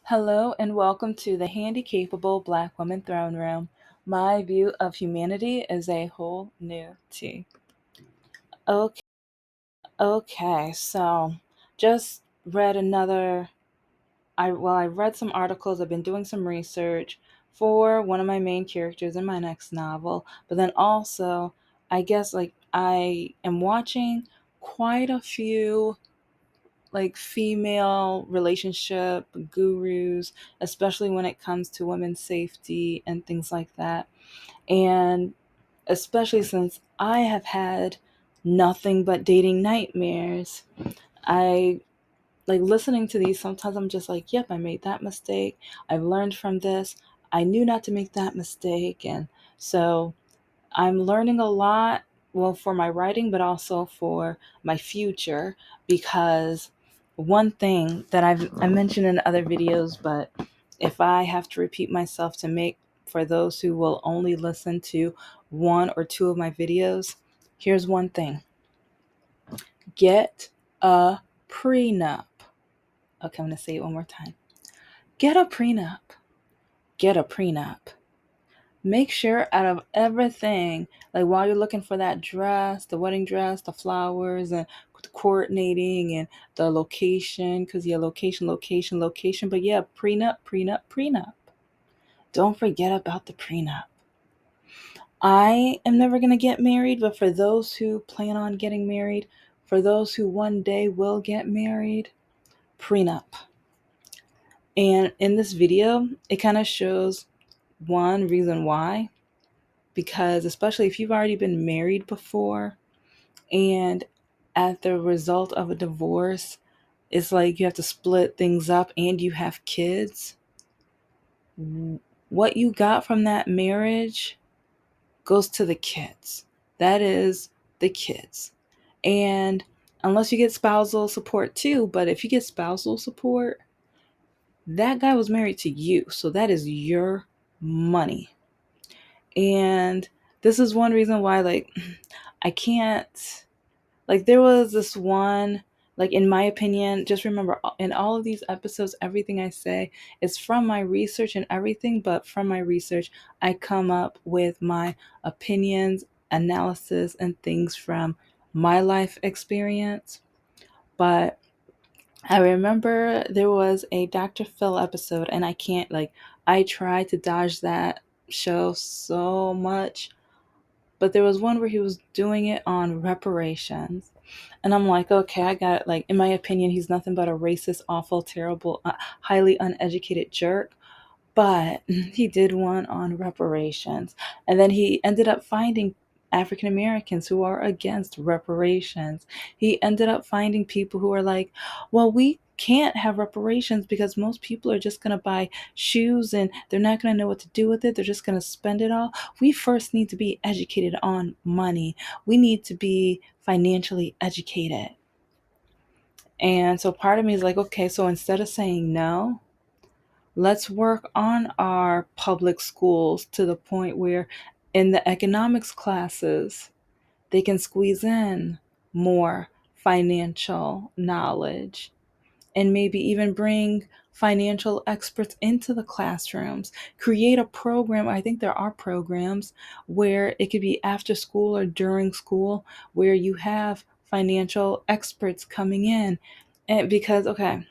Hello and welcome to the Handicapable Black Woman Throne Room. My view of humanity is a whole new tea. Okay, so just read another. I read some articles. I've been doing some research for one of my main characters in my next novel, but then also, I guess I am watching quite a few female relationship gurus, especially when it comes to women's safety and things like that. And especially since I have had nothing but dating nightmares, I listening to these. Sometimes I'm just like, yep, I made that mistake. I've learned from this. I knew not to make that mistake. And so I'm learning a lot, well, for my writing, but also for my future, because one thing that I mentioned in other videos, but if I have to repeat myself to make for those who will only listen to one or two of my videos, here's one thing: get a prenup. Okay, I'm going to say it one more time. Get a prenup. Get a prenup. Make sure out of everything, like while you're looking for that dress, the wedding dress, the flowers, and coordinating and the location, because yeah, location. But yeah, prenup. Don't forget about the prenup. I am never going to get married, but for those who plan on getting married, for those who one day will get married, prenup. And in this video, it kind of shows one reason why, because especially if you've already been married before and at the result of a divorce, it's like you have to split things up and you have kids. What you got from that marriage goes to the kids. That is the kids. And unless you get spousal support too, but if you get spousal support, that guy was married to you. So that is your money. And this is one reason why, I can't, there was this one, in my opinion, just remember in all of these episodes, everything I say is from my research and everything, but from my research, I come up with my opinions, analysis, and things from my life experience. But I remember there was a Dr. Phil episode, and I tried to dodge that show so much, but there was one where he was doing it on reparations. And I'm like, okay, I got it. In my opinion, he's nothing but a racist, awful, terrible, highly uneducated jerk. But he did one on reparations. And then he ended up finding African Americans who are against reparations. He ended up finding people who are like, well, we can't have reparations because most people are just going to buy shoes and they're not going to know what to do with it. They're just going to spend it all. We first need to be educated on money. We need to be financially educated. And so part of me is like, okay, so instead of saying no, let's work on our public schools to the point where in the economics classes, they can squeeze in more financial knowledge and maybe even bring financial experts into the classrooms. Create a program. I think there are programs where it could be after school or during school where you have financial experts coming in. And because, okay,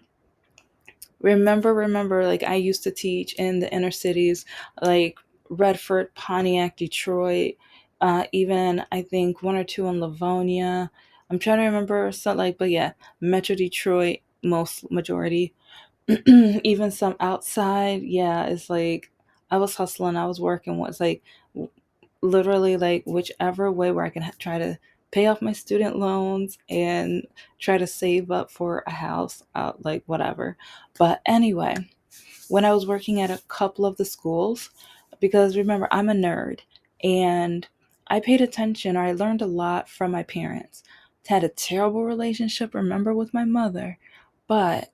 remember, I used to teach in the inner cities, like Redford, Pontiac, Detroit, even I think one or two in Livonia. I'm trying to remember some, but yeah, Metro Detroit, most majority. Even some outside. Yeah, it's like I was hustling, I was working. Was literally whichever way where I can try to pay off my student loans and try to save up for a house, whatever. But anyway, when I was working at a couple of the schools, because remember, I'm a nerd and I paid attention, or I learned a lot from my parents. Had a terrible relationship, remember, with my mother, but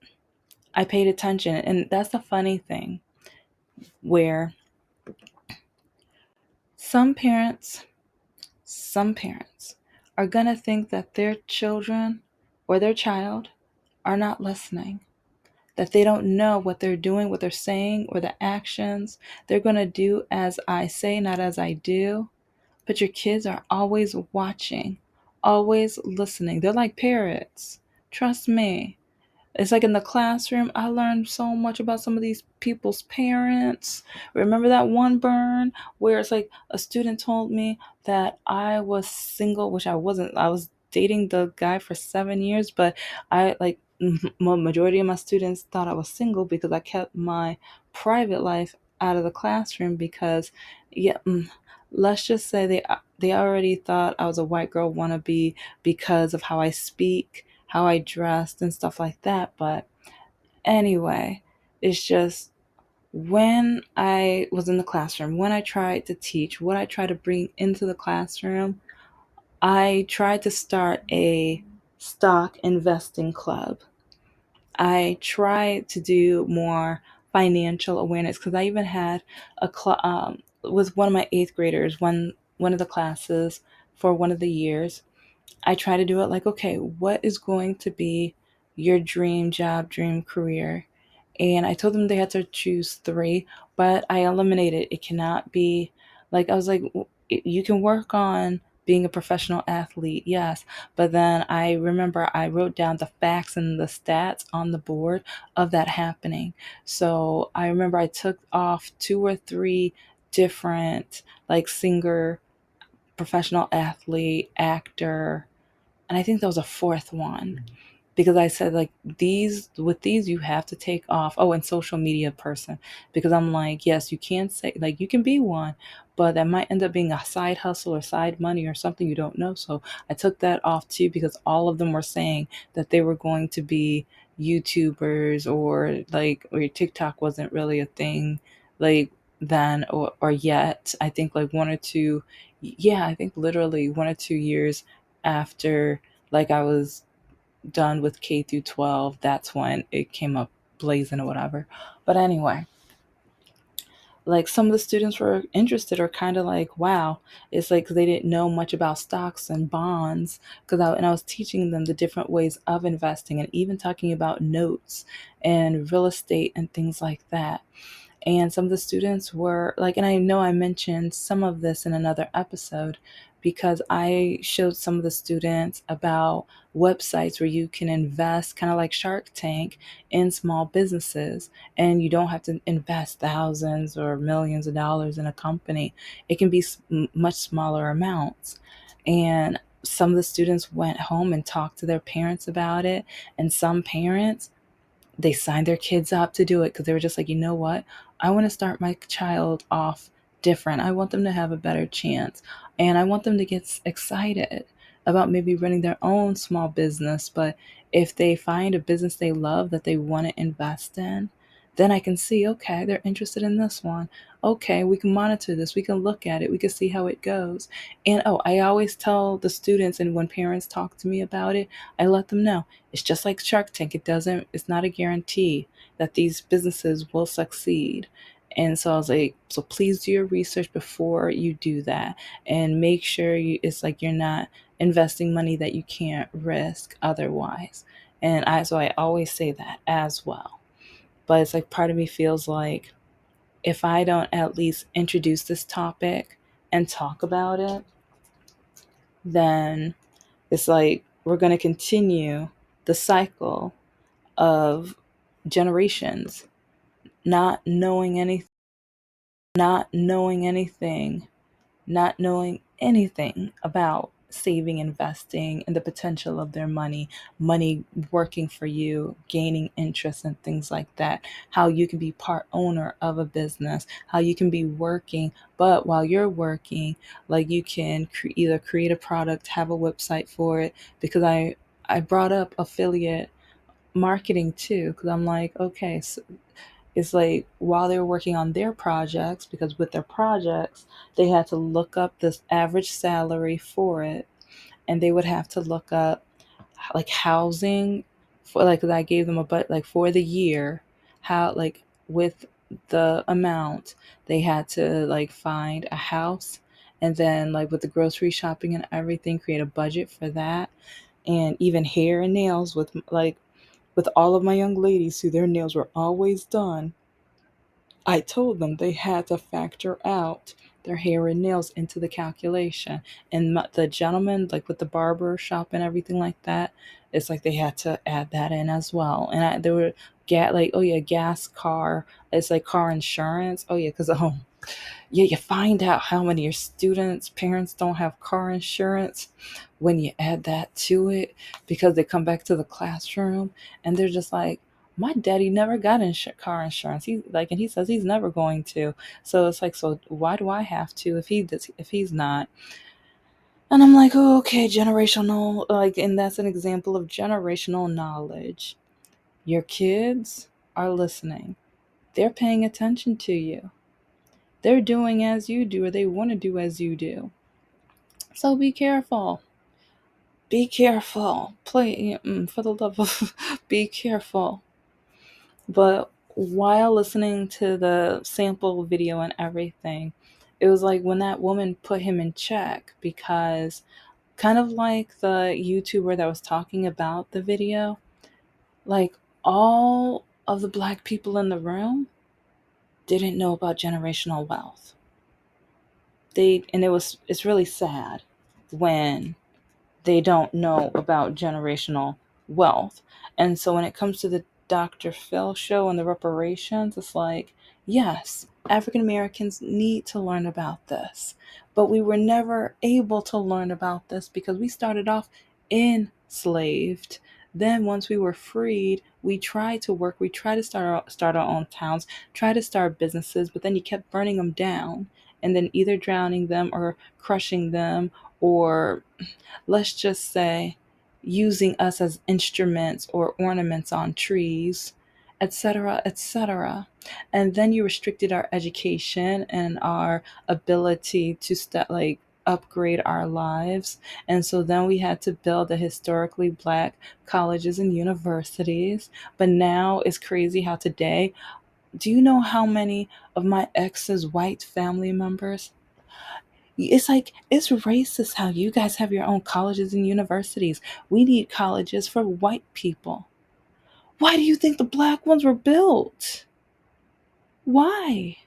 I paid attention. And that's the funny thing, where some parents some parents are going to think that their children or their child are not listening. that they don't know what they're doing, what they're saying, or the actions. They're going to do as I say, not as I do. But your kids are always watching, always listening. They're like parrots. Trust me. It's like in the classroom, I learned so much about some of these people's parents. Remember that one burn where it's like a student told me that I was single, which I wasn't. I was dating the guy for 7 years, but I like majority of my students thought I was single because I kept my private life out of the classroom because, yeah, let's just say they already thought I was a white girl wannabe because of how I speak, how I dressed, and stuff like that. But anyway, it's just when I was in the classroom, when I tried to teach, what I tried to bring into the classroom, I tried to start a stock investing club. I tried to do more financial awareness because I even had with one of my eighth graders, one of the classes for one of the years. I try to do it like, okay, what is going to be your dream job, dream career? And I told them they had to choose three, but I eliminated it cannot be like, I was like, You can work on being a professional athlete, yes. But then I remember I wrote down the facts and the stats on the board of that happening. So I remember I took off two or three different, like, singer, professional athlete, actor, and I think there was a fourth one because I said, like, these you have to take off. Oh, and social media person, because I'm like, yes, you can say, like, you can be one, but that might end up being a side hustle or side money or something you don't know. So I took that off too because all of them were saying that they were going to be YouTubers, or TikTok wasn't really a thing like then, or yet. I think like one or two, yeah, I think literally 1 or 2 years after, like, I was done with K through 12, that's when it came up blazing or whatever. But anyway, like, some of the students were interested, or kind of like, wow, it's like 'cause they didn't know much about stocks and bonds, and I was teaching them the different ways of investing and even talking about notes and real estate and things like that. And some of the students were like, and I know I mentioned some of this in another episode because I showed some of the students about websites where you can invest, kind of like Shark Tank, in small businesses. And you don't have to invest thousands or millions of dollars in a company, it can be much smaller amounts. And some of the students went home and talked to their parents about it. And some parents, they signed their kids up to do it because they were just like, you know what? I want to start my child off different. I want them to have a better chance. And I want them to get excited about maybe running their own small business. But if they find a business they love that they want to invest in, then I can see, okay, they're interested in this one. Okay, we can monitor this. We can look at it. We can see how it goes. And oh, I always tell the students, and when parents talk to me about it, I let them know it's just like Shark Tank. It's not a guarantee that these businesses will succeed. And so I was like, so please do your research before you do that, and make sure it's like you're not investing money that you can't risk otherwise. So I always say that as well. But it's like part of me feels like if I don't at least introduce this topic and talk about it, then it's like we're going to continue the cycle of generations not knowing anything, not knowing anything, not knowing anything about saving, investing, and the potential of their money working for you, gaining interest and things like that. How you can be part owner of a business, how you can be working, but while you're working, like, you can either create a product, have a website for it. Because I brought up affiliate marketing too, because I'm like, okay, so it's like while they were working on their projects, because with their projects, they had to look up this average salary for it, and they would have to look up like housing for, like, 'cause I gave them a but like for the year, how, like, with the amount, they had to like find a house, and then like with the grocery shopping and everything, create a budget for that. And even hair and nails with, like, With all of my young ladies who their nails were always done, I told them they had to factor out their hair and nails into the calculation. And the gentleman, like with the barber shop and everything like that, it's like they had to add that in as well. And they were like, oh yeah, gas car. It's like car insurance. Oh yeah, because yeah, you find out how many of your students' parents don't have car insurance when you add that to it, because they come back to the classroom and they're just like, my daddy never got car insurance. He like, and he says he's never going to. So it's like, so why do I have to if if he's not? And I'm like, oh, okay, generational, like, and that's an example of generational knowledge. Your kids are listening. They're paying attention to you. They're doing as you do, or they want to do as you do. So be careful. Be careful. For the love of, be careful. But while listening to the sample video and everything, it was like when that woman put him in check, because kind of like the YouTuber that was talking about the video, like all of the black people in the room didn't know about generational wealth. It's really sad when they don't know about generational wealth. And so when it comes to the Dr. Phil show and the reparations, it's like, yes, African Americans need to learn about this. But we were never able to learn about this because we started off enslaved. Then once we were freed, we tried to work, we tried to start our own towns, try to start businesses, but then you kept burning them down and then either drowning them or crushing them, or let's just say using us as instruments or ornaments on trees, etc., etc. And then you restricted our education and our ability to like upgrade our lives. And so then we had to build the historically black colleges and universities. But now it's crazy how today, do you know how many of my ex's white family members, it's like, it's racist how you guys have your own colleges and universities. We need colleges for white people. Why do you think the black ones were built? Why?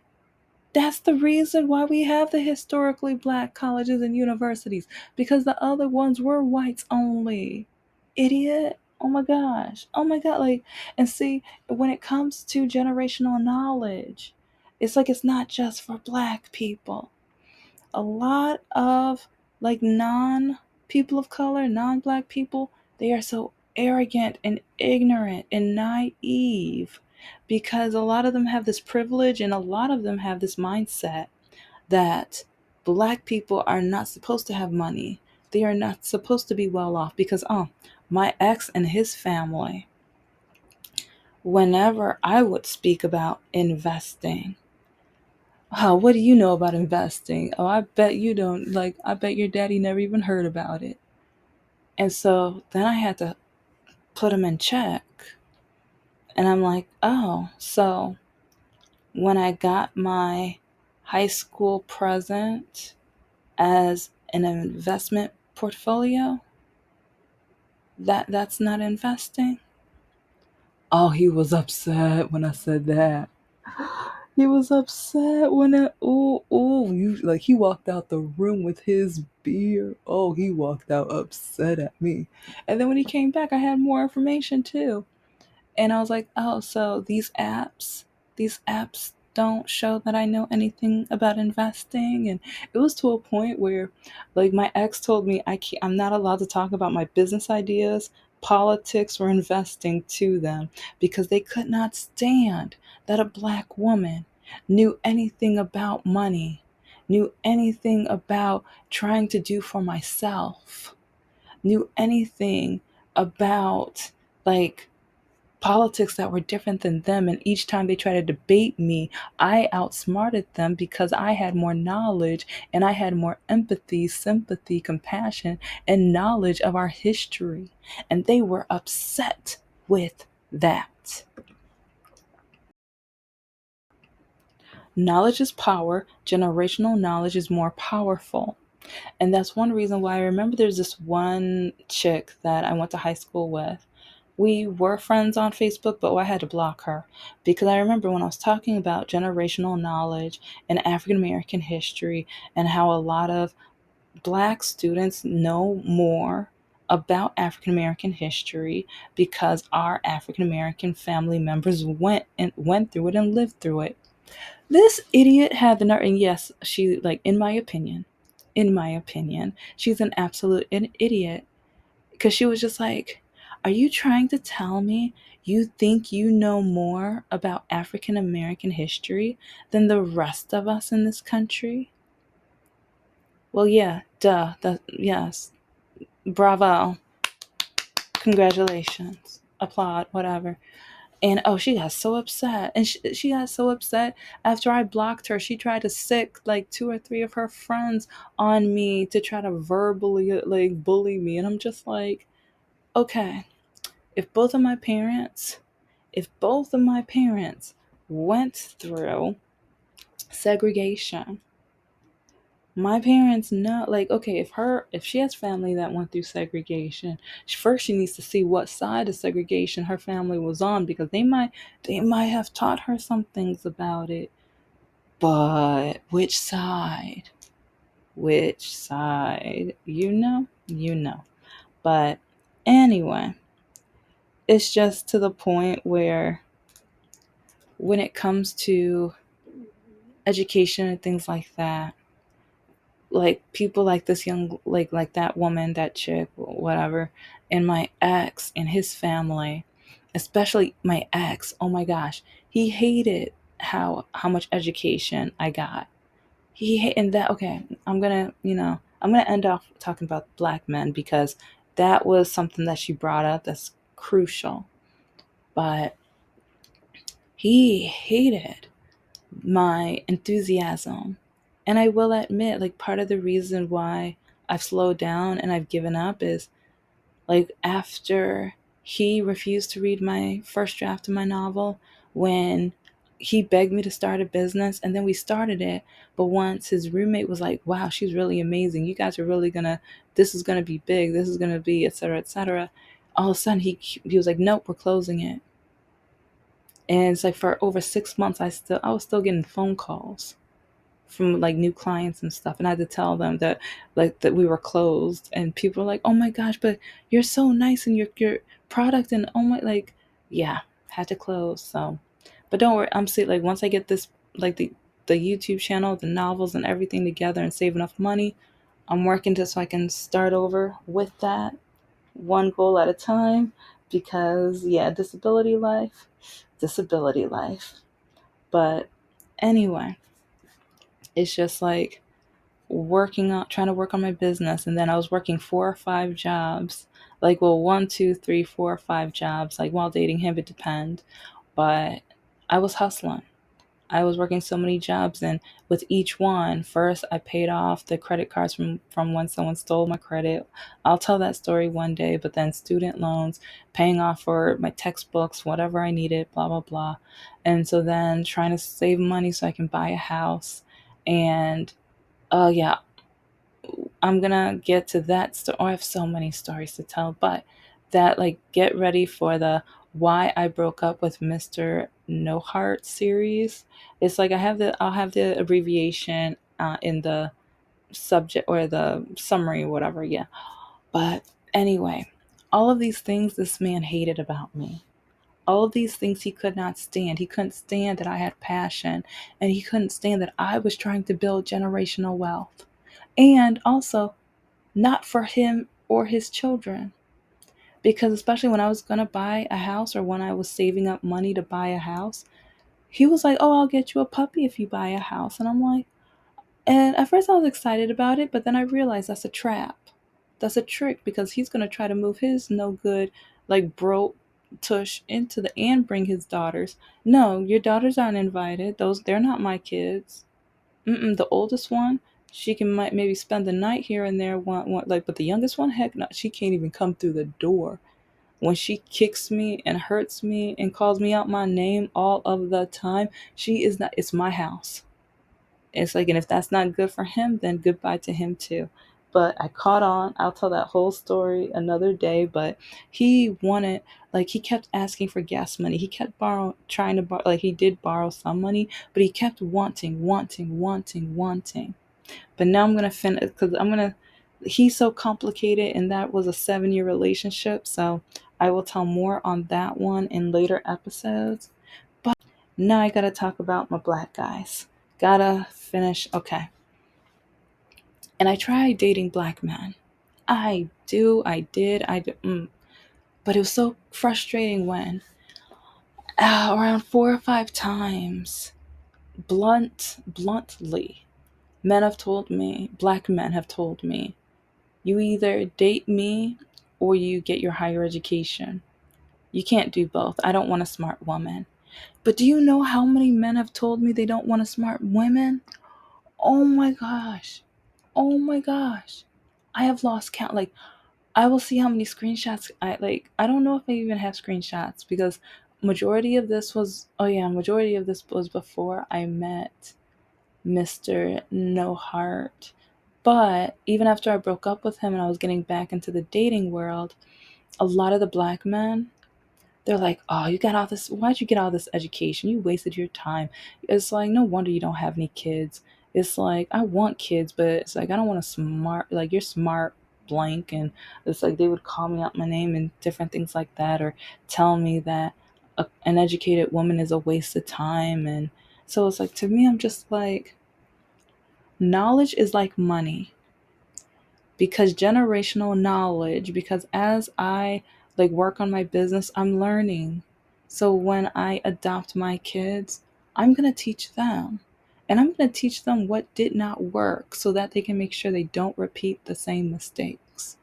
That's the reason why we have the historically black colleges and universities, because the other ones were whites only. Idiot. Oh my gosh. Oh my God. Like, and see, when it comes to generational knowledge, it's like it's not just for black people. A lot of like non people of color, non black people, they are so arrogant and ignorant and naive because a lot of them have this privilege and a lot of them have this mindset that black people are not supposed to have money. They are not supposed to be well off because, my ex and his family, whenever I would speak about investing, oh, what do you know about investing? Oh, I bet you don't. Like, I bet your daddy never even heard about it. And so then I had to put him in check. And I'm like, oh, so when I got my high school present as an investment portfolio, that's not investing? Oh, he was upset when I said that. He was upset when you like, he walked out the room with his beer. Oh, he walked out upset at me. And then when he came back, I had more information too. And I was like, oh, so these apps don't show that I know anything about investing. And it was to a point where, like, my ex told me I'm not allowed to talk about my business ideas, politics, or investing to them because they could not stand that a black woman knew anything about money, knew anything about trying to do for myself, knew anything about like politics that were different than them. And each time they tried to debate me, I outsmarted them because I had more knowledge and I had more empathy, sympathy, compassion, and knowledge of our history. And they were upset with that. Knowledge is power. Generational knowledge is more powerful. And that's one reason why I remember there's this one chick that I went to high school with. We were friends on Facebook, but I had to block her because I remember when I was talking about generational knowledge and African American history and how a lot of Black students know more about African American history because our African American family members went through it and lived through it. This idiot had the nerve, and yes, she like in my opinion, she's an absolute idiot because she was just like, "Are you trying to tell me you think you know more about African American history than the rest of us in this country?" Well, yeah, duh. Yes, bravo, congratulations, applaud, whatever. And oh, she got so upset. And she got so upset after I blocked her. She tried to sick like two or three of her friends on me to try to verbally like bully me. And I'm just like, okay, if both of my parents, if both of my parents went through segregation, my parents know, like, okay, if she has family that went through segregation, first she needs to see what side of segregation her family was on because they might have taught her some things about it. But which side, you know. But anyway, it's just to the point where when it comes to education and things like that, like people like this young, like that woman, that chick, whatever, and my ex and his family, especially my ex, oh my gosh, he hated how much education I got. And that, okay, I'm gonna end off talking about Black men because that was something that she brought up that's crucial. But he hated my enthusiasm. And I will admit, like, part of the reason why I've slowed down and I've given up is like after he refused to read my first draft of my novel, when he begged me to start a business and then we started it. But once his roommate was like, wow, she's really amazing. You guys are really gonna, this is gonna be big. This is gonna be, et cetera, et cetera. All of a sudden he was like, nope, we're closing it. And it's like for over 6 months, I was still getting phone calls from like new clients and stuff, and I had to tell them that like that we were closed, and people were like, oh my gosh, but you're so nice and your product, and oh my, like, yeah, had to close. So but don't worry, I'm saying, like, once I get this, like the YouTube channel, the novels and everything together and save enough money, I'm working just so I can start over with that, one goal at a time. Because yeah, disability life. But anyway, it's just like trying to work on my business, and then I was working 4 or 5 jobs, like, well, 1 2 3 4 5 jobs, like, while dating him, it depend. But I was hustling. I was working so many jobs, and with each one, first I paid off the credit cards from when someone stole my credit. I'll tell that story one day. But then student loans, paying off for my textbooks, whatever I needed, blah blah blah. And so then trying to save money so I can buy a house. And oh yeah, I'm gonna get to that story. Oh, I have so many stories to tell, but that, like, get ready for the why I broke up with Mr. No Heart series. It's like I'll have the abbreviation in the subject or the summary or whatever. Yeah, but anyway, all of these things this man hated about me. All of these things he could not stand. He couldn't stand that I had passion, and he couldn't stand that I was trying to build generational wealth. And also, not for him or his children. Because especially when I was going to buy a house, or when I was saving up money to buy a house, he was like, oh, I'll get you a puppy if you buy a house. And I'm like, and at first I was excited about it, but then I realized that's a trap. That's a trick, because he's going to try to move his no good, like, broke tush into the, and bring his daughters. No, your daughters aren't invited. They're not my kids. The oldest one, she can might maybe spend the night here and there. Like, but the youngest one, heck no, she can't even come through the door. When she kicks me and hurts me and calls me out my name all of the time, she is not. It's my house. It's like, and if that's not good for him, then goodbye to him too. but I caught on. I'll tell that whole story another day. But he wanted, like, he kept asking for gas money. He kept trying to borrow, like, he did borrow some money, but he kept wanting. But now I'm going to finish because he's so complicated, and that was a 7-year relationship. So I will tell more on that one in later episodes. But now I got to talk about my black guys. Gotta finish. Okay. And I tried dating black men. I did. But it was so frustrating when around 4 or 5 times, bluntly, black men have told me, you either date me or you get your higher education. You can't do both. I don't want a smart woman. But do you know how many men have told me they don't want a smart woman? Oh my gosh. Oh my gosh. I have lost count. Like, I will see how many screenshots I don't know if I even have screenshots because majority of this was before I met Mr. No Heart. But even after I broke up with him and I was getting back into the dating world, a lot of the black men, they're like, oh, you got all this. Why'd you get all this education? You wasted your time. It's like, no wonder you don't have any kids. It's like, I want kids, but it's like, I don't want a smart, like, you're smart, blank. And it's like, they would call me out my name and different things like that, or tell me that an educated woman is a waste of time. And so it's like, to me, I'm just like, knowledge is like money, because generational knowledge, because as I like work on my business, I'm learning. So when I adopt my kids, I'm going to teach them, and I'm going to teach them what did not work so that they can make sure they don't repeat the same mistakes.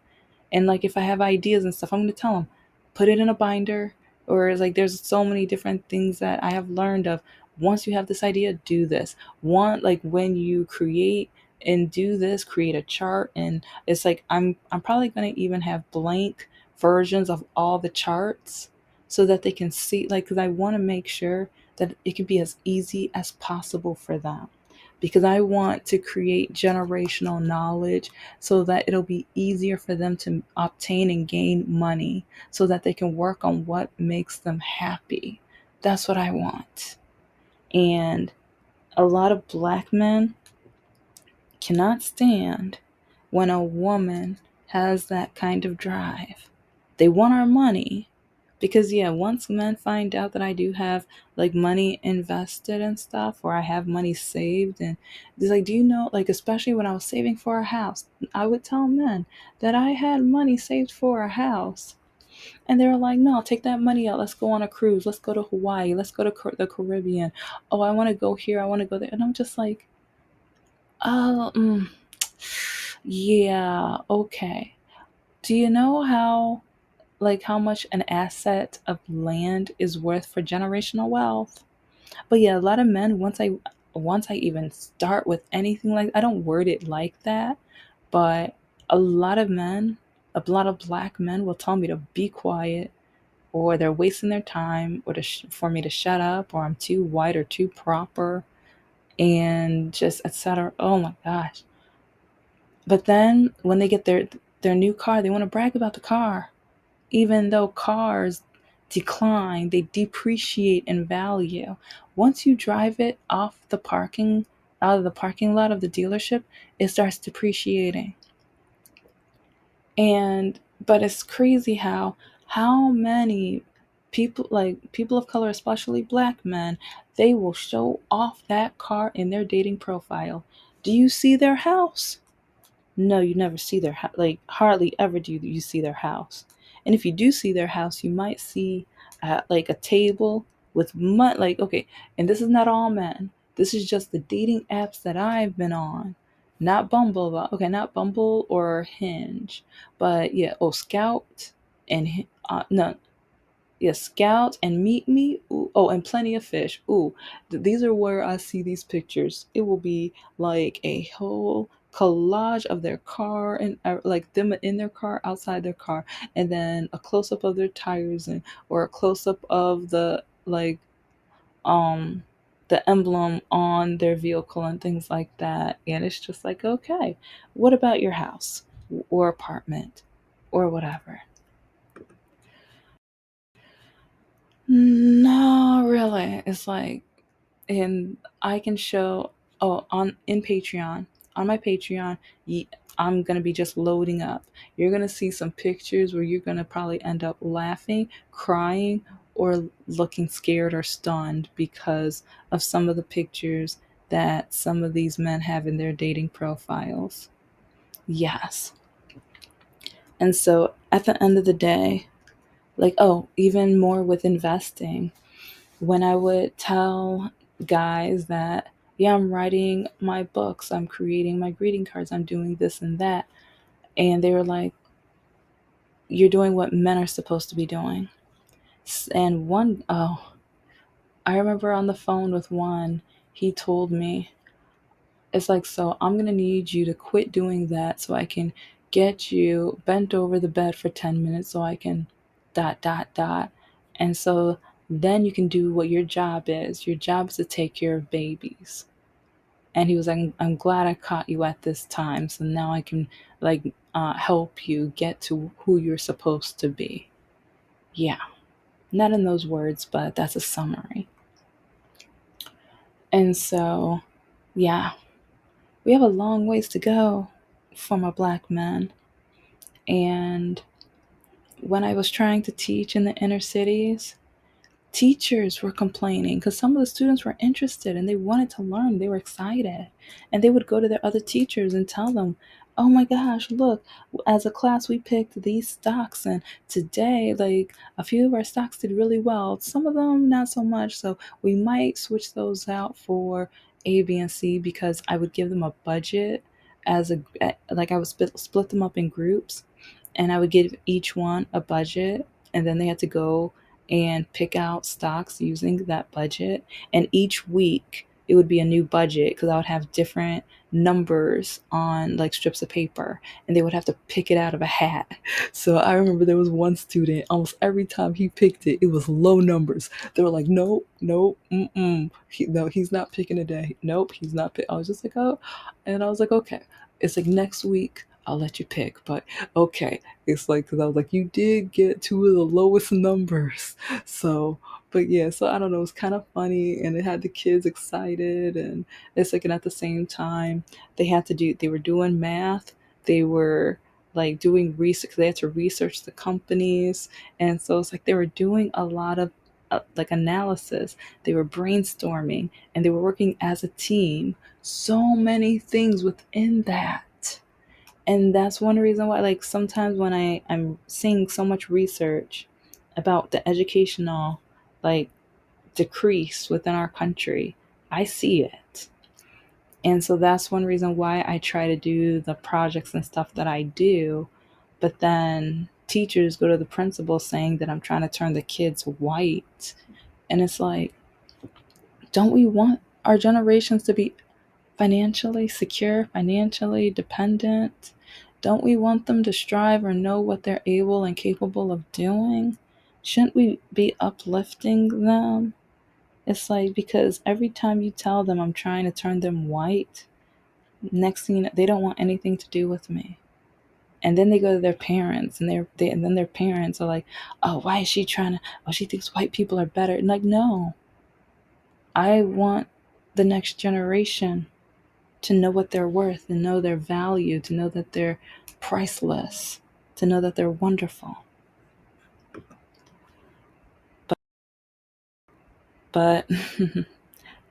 And like, if I have ideas and stuff, I'm going to tell them, put it in a binder. Or it's like, there's so many different things that I have learned of. Once you have this idea, do this. Like, when you create and do this, create a chart. And it's like, I'm probably going to even have blank versions of all the charts so that they can see, like, because I want to make sure that it can be as easy as possible for them, because I want to create generational knowledge so that it'll be easier for them to obtain and gain money so that they can work on what makes them happy. That's what I want. And a lot of black men cannot stand when a woman has that kind of drive. They want our money because, yeah, once men find out that I do have like money invested and stuff, or I have money saved, and it's like, do you know, like, especially when I was saving for a house, I would tell men that I had money saved for a house. And they were like, no, take that money out. Let's go on a cruise. Let's go to Hawaii. Let's go to the Caribbean. Oh, I want to go here. I want to go there. And I'm just like, oh, yeah, okay. Do you know how much an asset of land is worth for generational wealth? But yeah, a lot of men, once I even start with anything, like, I don't word it like that, but a lot of men, a lot of black men will tell me to be quiet, or they're wasting their time, or for me to shut up, or I'm too white or too proper, and just etc. Oh my gosh. But then when they get their new car, they want to brag about the car, even though cars decline, they depreciate in value. Once you drive it out of the parking lot of the dealership, it starts depreciating. And but it's crazy how many people, like people of color, especially black men, they will show off that car in their dating profile. Do you see their house? No, you never see their like, hardly ever do you see their house. And if you do see their house, you might see like a table with mud. Like, okay, and this is not all men. This is just the dating apps that I've been on, not Bumble. Okay, not Bumble or Hinge, but yeah. Oh, Scout and no, yeah, Scout and Meet Me. Ooh, oh, and Plenty of Fish. Ooh, these are where I see these pictures. It will be like a whole collage of their car, and like them in their car, outside their car, and then a close up of their tires, and or a close up of um the emblem on their vehicle and things like that. And it's just like, okay, what about your house or apartment or whatever? No, really. It's like, and I can show, oh, on in Patreon, on my Patreon, I'm gonna be just loading up. You're gonna see some pictures where you're gonna probably end up laughing, crying, or looking scared or stunned because of some of the pictures that some of these men have in their dating profiles. Yes. And so at the end of the day, like, oh, even more with investing, when I would tell guys that, yeah, I'm writing my books, I'm creating my greeting cards, I'm doing this and that, and they were like, you're doing what men are supposed to be doing. And one, oh, I remember on the phone with one, he told me, it's like, so I'm going to need you to quit doing that so I can get you bent over the bed for 10 minutes so I can dot, dot, dot. And so then you can do what your job is. Your job is to take care of babies. And he was like, I'm glad I caught you at this time. So now I can like help you get to who you're supposed to be. Yeah. Not in those words, but that's a summary. And so, yeah, we have a long ways to go from a black man. And when I was trying to teach in the inner cities, teachers were complaining because some of the students were interested and they wanted to learn. They were excited. And they would go to their other teachers and tell them, oh my gosh, look, as a class, we picked these stocks. And today, like a few of our stocks did really well. Some of them, not so much. So we might switch those out for A, B, and C because I would give them a budget as a, like I would split them up in groups and I would give each one a budget, and then they had to go and pick out stocks using that budget. And each week it would be a new budget because I would have different numbers on like strips of paper and they would have to pick it out of a hat. So I remember there was one student, almost every time he picked it, it was low numbers. They were like, nope, nope, no, he's not picking today. Nope, he's not pick. I was just like, oh, and I was like, okay. It's like next week I'll let you pick, but okay. It's like, because I was like, you did get two of the lowest numbers. So, but yeah, so I don't know, it's kind of funny and it had the kids excited. And it's like, and at the same time, they were doing math, they were like doing research, they had to research the companies. And so it's like they were doing a lot of like analysis, they were brainstorming, and they were working as a team. So many things within that. And that's one reason why, like, sometimes when I'm seeing so much research about the educational, like, decrease within our country, I see it. And so that's one reason why I try to do the projects and stuff that I do. But then teachers go to the principal saying that I'm trying to turn the kids white. And it's like, don't we want our generations to be financially secure, financially dependent? Don't we want them to strive or know what they're able and capable of doing? Shouldn't we be uplifting them? It's like, because every time you tell them I'm trying to turn them white, next thing you know, they don't want anything to do with me. And then they go to their parents, and and then their parents are like, "Oh, why is she trying to? Oh, she thinks white people are better." And like, no, I want the next generation to know what they're worth, to know their value, to know that they're priceless, to know that they're wonderful. But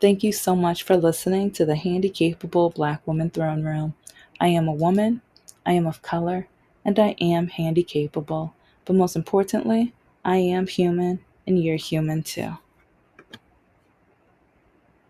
thank you so much for listening to the Handicapable Black Woman Throne Room. I am a woman, I am of color, and I am handicapable. But most importantly, I am human, and you're human too.